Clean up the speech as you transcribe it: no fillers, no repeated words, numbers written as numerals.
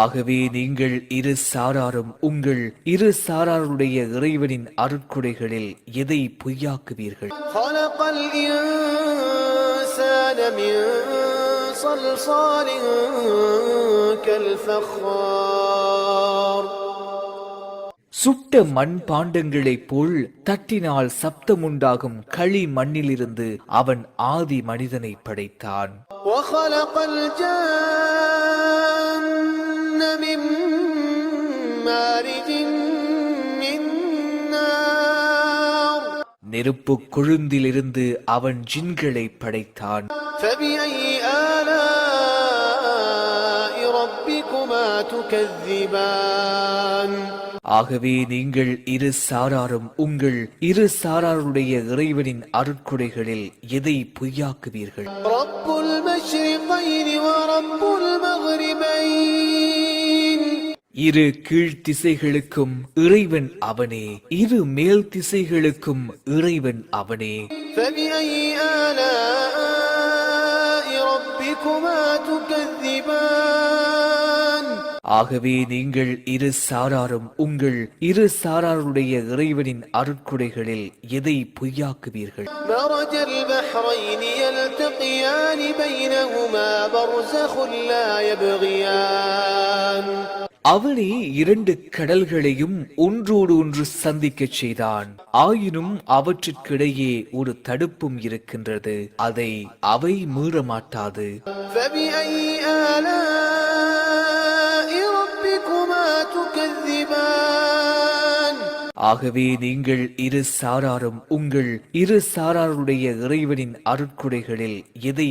ஆகவே நீங்கள் இரு சாராரும் உங்கள் இரு சாராருடைய இறைவனின் அருட்கொடைகளில் எதை பொய்யாக்குவீர்கள்? சுட்ட மண் பாண்டங்களைப் போல் தட்டினால் சப்தமுண்டாகும் களி மண்ணிலிருந்து அவன் ஆதி மனிதனை படைத்தான். நெருப்பு கொழுந்திலிருந்து அவன் ஜின்களை படைத்தான். ஆகவே நீங்கள் இரு சாராரும் உங்கள் இரு சாராருடைய இறைவனின் அருட்கொடைகளில் எதை பொய்யாக்குவீர்கள்? இரு கீழ் திசைகளுக்கும் இறைவன் அவனே, இரு மேல் திசைகளுக்கும் இறைவன் அவனே. ஆகவே நீங்கள் இரு சாராரும் உங்கள் இரு சாராருடைய இறைவனின் அருட்கொடைகளில் எதை பொய்யாக்குவீர்கள்? அவனே இரண்டு கடல்களையும் ஒன்றோடு ஒன்று சந்திக்கச் செய்தான். ஆயினும் அவற்றிற்கிடையே ஒரு தடுப்பும் இருக்கின்றது, அதை அவை மீற மாட்டாது. ஆகவே நீங்கள் இரு சாராரும் உங்கள் இரு சாராருடைய இறைவனின் அருட்கொடைகளில் எதை